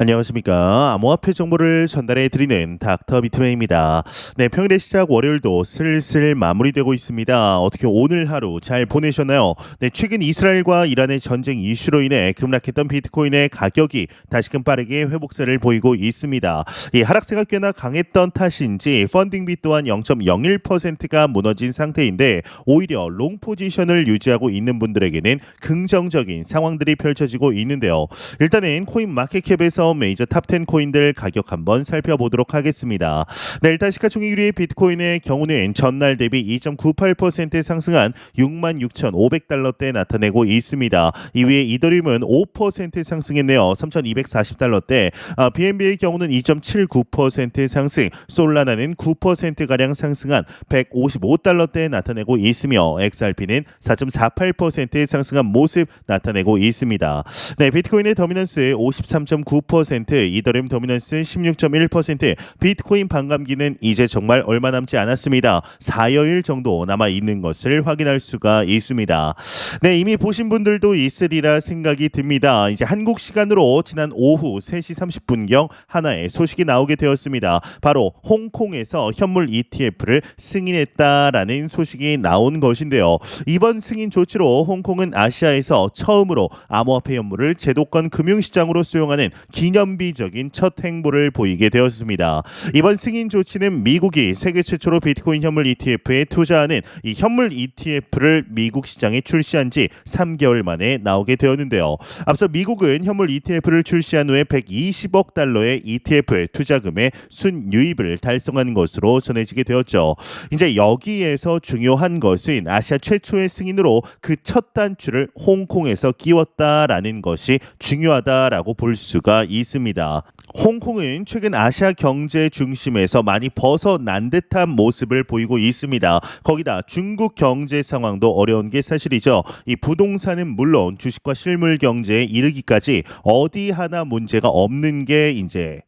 안녕하십니까. 암호화폐 정보를 전달해 드리는 닥터 비트맨입니다. 네, 평일의 시작 월요일도 슬슬 마무리되고 있습니다. 어떻게 오늘 하루 잘 보내셨나요? 네, 최근 이스라엘과 이란의 전쟁 이슈로 인해 급락했던 비트코인의 가격이 다시금 빠르게 회복세를 보이고 있습니다. 이 하락세가 꽤나 강했던 탓인지 펀딩비 또한 0.01%가 무너진 상태인데 오히려 롱 포지션을 유지하고 있는 분들에게는 긍정적인 상황들이 펼쳐지고 있는데요. 일단은 코인 마켓캡에서 메이저 탑10 코인들 가격 한번 살펴보도록 하겠습니다. 네, 일단 시가총액 1위의 비트코인의 경우는 전날 대비 2.98% 상승한 66,500달러대 나타내고 있습니다. 2위의 이더리움은 5% 상승했네요. 3,240달러대. BNB의 경우는 2.79% 상승, 솔라나는 9%가량 상승한 155달러대 나타내고 있으며 XRP는 4.48% 상승한 모습 나타내고 있습니다. 네, 비트코인의 더미넌스 53.9%, 이더리움 더미넌스 16.1%, 비트코인 반감기는 이제 정말 얼마 남지 않았습니다. 4여일 정도 남아 있는 것을 확인할 수가 있습니다. 네, 이미 보신 분들도 있으리라 생각이 듭니다. 이제 한국 시간으로 지난 오후 3시 30분경 하나의 소식이 나오게 되었습니다. 바로 홍콩에서 현물 ETF를 승인했다라는 소식이 나온 것인데요. 이번 승인 조치로 홍콩은 아시아에서 처음으로 암호화폐 현물을 제도권 금융시장으로 수용하는 기념비적인 첫 행보를 보이게 되었습니다. 이번 승인 조치는 미국이 세계 최초로 비트코인 현물 ETF에 투자하는 이 현물 ETF를 미국 시장에 출시한 지 3개월 만에 나오게 되었는데요. 앞서 미국은 현물 ETF를 출시한 후에 120억 달러의 ETF 투자금의 순유입을 달성한 것으로 전해지게 되었죠. 이제 여기에서 중요한 것은 아시아 최초의 승인으로 그 첫 단추를 홍콩에서 끼웠다라는 것이 중요하다라고 볼 수가 있습니다. 홍콩은 최근 아시아 경제 중심에서 많이 벗어난 듯한 모습을 보이고 있습니다. 거기다 중국 경제 상황도 어려운 게 사실이죠. 이 부동산은 물론 주식과 실물 경제에 이르기까지 어디 하나 문제가 없는 게 이제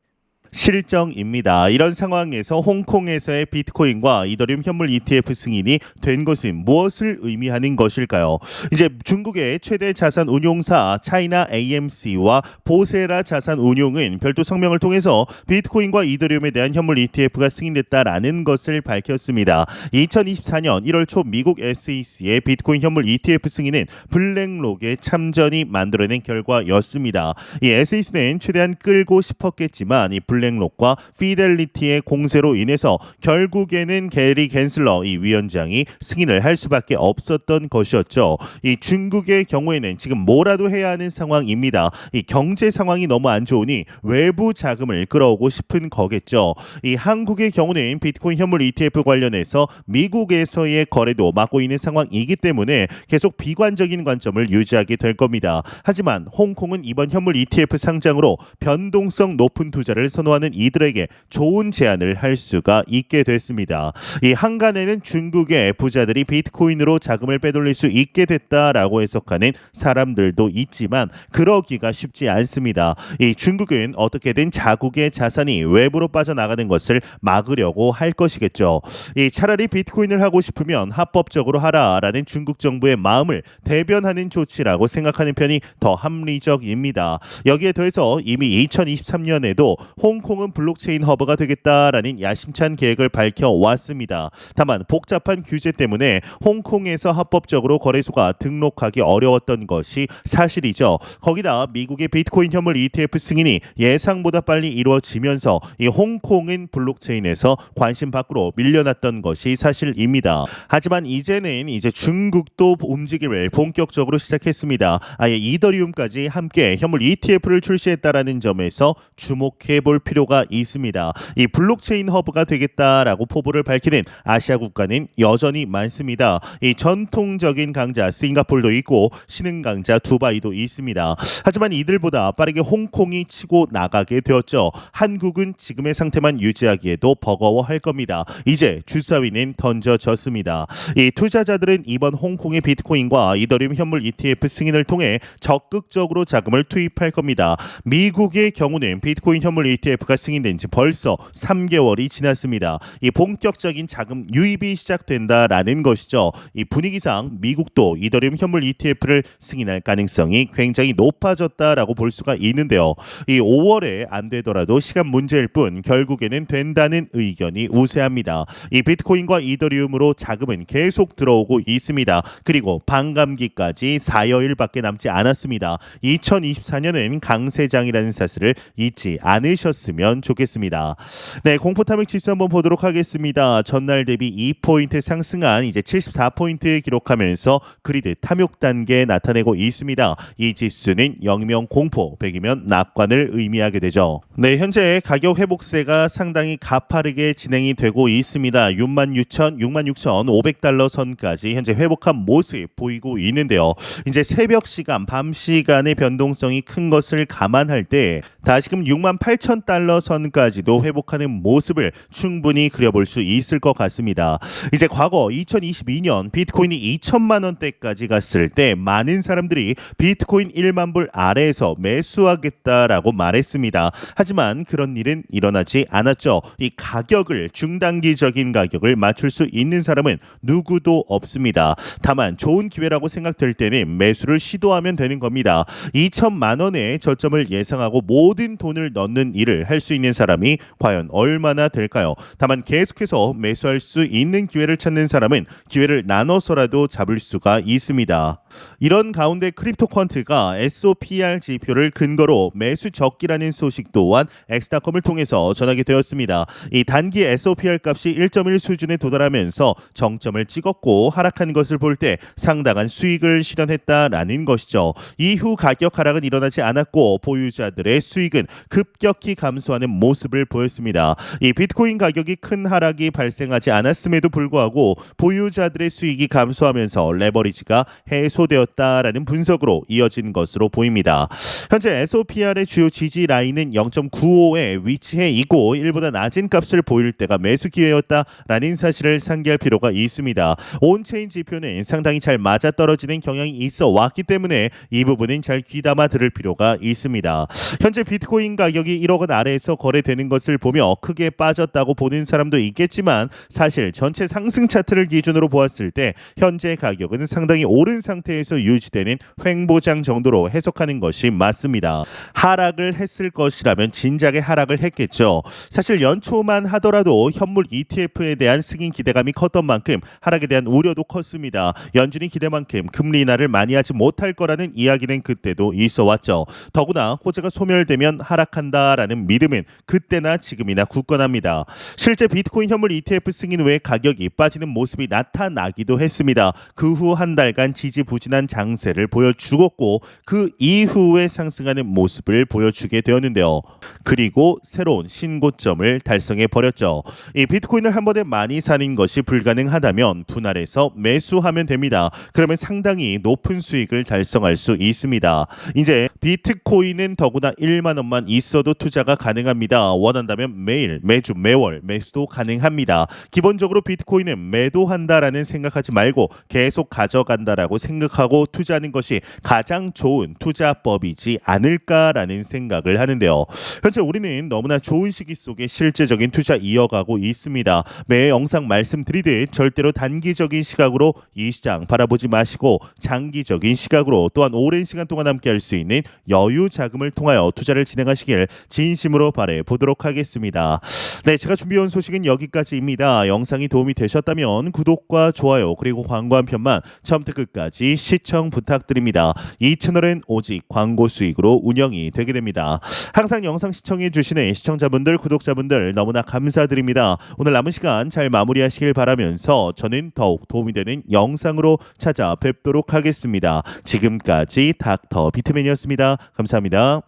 실정입니다. 이런 상황에서 홍콩에서의 비트코인과 이더리움 현물 ETF 승인이 된 것은 무엇을 의미하는 것일까요? 이제 중국의 최대 자산 운용사 차이나 AMC와 보세라 자산 운용은 별도 성명을 통해서 비트코인과 이더리움에 대한 현물 ETF가 승인됐다라는 것을 밝혔습니다. 2024년 1월 초 미국 SEC의 비트코인 현물 ETF 승인은 블랙록의 참전이 만들어낸 결과였습니다. 이 SEC는 최대한 끌고 싶었겠지만 이 블랙록과 피델리티의 공세로 인해서 결국에는 게리 갠슬러 이 위원장이 승인을 할 수밖에 없었던 것이었죠. 이 중국의 경우에는 지금 뭐라도 해야 하는 상황입니다. 이 경제 상황이 너무 안 좋으니 외부 자금을 끌어오고 싶은 거겠죠. 이 한국의 경우는 비트코인 현물 ETF 관련해서 미국에서의 거래도 막고 있는 상황이기 때문에 계속 비관적인 관점을 유지하게 될 겁니다. 하지만 홍콩은 이번 현물 ETF 상장으로 변동성 높은 투자를 선호하는 이들에게 좋은 제안을 할 수가 있게 됐습니다. 이 한간에는 중국의 부자들이 비트코인으로 자금을 빼돌릴 수 있게 됐다라고 해석하는 사람들도 있지만 그러기가 쉽지 않습니다. 이 중국은 어떻게든 자국의 자산이 외부로 빠져나가는 것을 막으려고 할 것이겠죠. 이 차라리 비트코인을 하고 싶으면 합법적으로 하라라는 중국 정부의 마음을 대변하는 조치라고 생각하는 편이 더 합리적입니다. 여기에 더해서 이미 2023년에도 홍콩은 블록체인 허브가 되겠다라는 야심찬 계획을 밝혀왔습니다. 다만 복잡한 규제 때문에 홍콩에서 합법적으로 거래소가 등록하기 어려웠던 것이 사실이죠. 거기다 미국의 비트코인 현물 ETF 승인이 예상보다 빨리 이루어지면서 이 홍콩은 블록체인에서 관심 밖으로 밀려났던 것이 사실입니다. 하지만 이제는 중국도 움직임을 본격적으로 시작했습니다. 아예 이더리움까지 함께 현물 ETF를 출시했다라는 점에서 주목해 볼 필요가 있습니다. 이 블록체인 허브가 되겠다라고 포부를 밝히는 아시아 국가는 여전히 많습니다. 이 전통적인 강자 싱가포르도 있고 신흥 강자 두바이도 있습니다. 하지만 이들보다 빠르게 홍콩이 치고 나가게 되었죠. 한국은 지금의 상태만 유지하기에도 버거워할 겁니다. 이제 주사위는 던져졌습니다. 이 투자자들은 이번 홍콩의 비트코인과 이더리움 현물 ETF 승인을 통해 적극적으로 자금을 투입할 겁니다. 미국의 경우는 비트코인 현물 ETF ETF가 승인된 지 벌써 3개월이 지났습니다. 이 본격적인 자금 유입이 시작된다라는 것이죠. 이 분위기상 미국도 이더리움 현물 ETF를 승인할 가능성이 굉장히 높아졌다라고 볼 수가 있는데요. 이 5월에 안 되더라도 시간 문제일 뿐 결국에는 된다는 의견이 우세합니다. 이 비트코인과 이더리움으로 자금은 계속 들어오고 있습니다. 그리고 반감기까지 4여일밖에 남지 않았습니다. 2024년은 강세장이라는 사실을 잊지 않으셨으면 좋겠습니다. 네, 공포탐욕 지수 한번 보도록 하겠습니다. 전날 대비 2포인트 상승한 이제 74포인트 기록하면서 그리드 탐욕 단계 나타내고 있습니다. 이 지수는 0이면 공포, 100이면 낙관을 의미하게 되죠. 네, 현재 가격 회복세가 상당히 가파르게 진행이 되고 있습니다. 66,500달러 선까지 현재 회복한 모습 보이고 있는데요. 이제 새벽 시간, 밤 시간의 변동성이 큰 것을 감안할 때 다시금 68,000달러 선까지도 회복하는 모습을 충분히 그려볼 수 있을 것 같습니다. 이제 과거 2022년 비트코인이 2천만 원대까지 갔을 때 많은 사람들이 비트코인 1만 불 아래에서 매수하겠다라고 말했습니다. 하지만 그런 일은 일어나지 않았죠. 이 가격을 중단기적인 가격을 맞출 수 있는 사람은 누구도 없습니다. 다만 좋은 기회라고 생각될 때는 매수를 시도하면 되는 겁니다. 2천만 원의 저점을 예상하고 모든 돈을 넣는 일을 할 수 있는 사람이 과연 얼마나 될까요? 다만 계속해서 매수할 수 있는 기회를 찾는 사람은 기회를 나눠서라도 잡을 수가 있습니다. 이런 가운데 크립토 퀀트가 SOPR 지표를 근거로 매수 적기라는 소식 또한 엑스닷컴을 통해서 전하게 되었습니다. 이 단기 SOPR 값이 1.1 수준에 도달하면서 정점을 찍었고 하락한 것을 볼 때 상당한 수익을 실현했다라는 것이죠. 이후 가격 하락은 일어나지 않았고 보유자들의 수익은 급격히 감소하는 모습을 보였습니다. 이 비트코인 가격이 큰 하락이 발생하지 않았음에도 불구하고 보유자들의 수익이 감소하면서 레버리지가 해소되었다라는 분석으로 이어진 것으로 보입니다. 현재 SOPR의 주요 지지 라인은 0.95에 위치해 있고 일보다 낮은 값을 보일 때가 매수 기회였다라는 사실을 상기할 필요가 있습니다. 온체인 지표는 상당히 잘 맞아떨어지는 경향이 있어 왔기 때문에 이 부분은 잘 귀담아 들을 필요가 있습니다. 현재 비트코인 가격이 1억 원 아래에서 거래되는 것을 보며 크게 빠졌다고 보는 사람도 있겠지만 사실 전체 상승 차트를 기준으로 보았을 때 현재 가격은 상당히 오른 상태에서 유지되는 횡보장 정도로 해석하는 것이 맞습니다. 하락을 했을 것이라면 진작에 하락을 했겠죠. 사실 연초만 하더라도 현물 ETF에 대한 승인 기대감이 컸던 만큼 하락에 대한 우려도 컸습니다. 연준이 기대만큼 금리 인하를 많이 하지 못할 거라는 이야기는 그때도 있어 왔죠. 더구나 호재가 소멸되면 하락한다라는 믿음은 그때나 지금이나 굳건합니다. 실제 비트코인 현물 ETF 승인 후에 가격이 빠지는 모습이 나타나기도 했습니다. 그 후 한 달간 지지부진한 장세를 보여주었고 그 이후에 상승하는 모습을 보여주게 되었는데요. 그리고 새로운 신고점을 달성해 버렸죠. 이 비트코인을 한 번에 많이 사는 것이 불가능하다면 분할해서 매수하면 됩니다. 그러면 상당히 높은 수익을 달성할 수 있습니다. 이제 비트코인은 더구나 1만 원만 있어도 투자가 가능합니다. 원한다면 매일, 매주, 매월 매수도 가능합니다. 기본적으로 비트코인은 매도한다라는 생각하지 말고 계속 가져간다라고 생각하고 투자하는 것이 가장 좋은 투자법이지 않을까라는 생각을 하는데요. 현재 우리는 너무나 좋은 시기 속에 실제적인 투자 이어가고 있습니다. 매 영상 말씀드리듯 절대로 단기적인 시각으로 이 시장 바라보지 마시고 장기적인 시각으로 또한 오랜 시간 동안 함께할 수 있는 여유 자금을 통하여 투자를 진행하시길 진심으로 바라 보도록 하겠습니다. 네, 제가 준비해온 소식은 여기까지입니다. 영상이 도움이 되셨다면 구독과 좋아요 그리고 광고 한 편만 처음부터 끝까지 시청 부탁드립니다. 이 채널은 오직 광고 수익으로 운영이 되게 됩니다. 항상 영상 시청해 주시는 시청자분들 구독자분들 너무나 감사드립니다. 오늘 남은 시간 잘 마무리하시길 바라면서 저는 더욱 도움이 되는 영상으로 찾아뵙도록 하겠습니다. 지금까지 닥터 비트맨이었습니다. 감사합니다.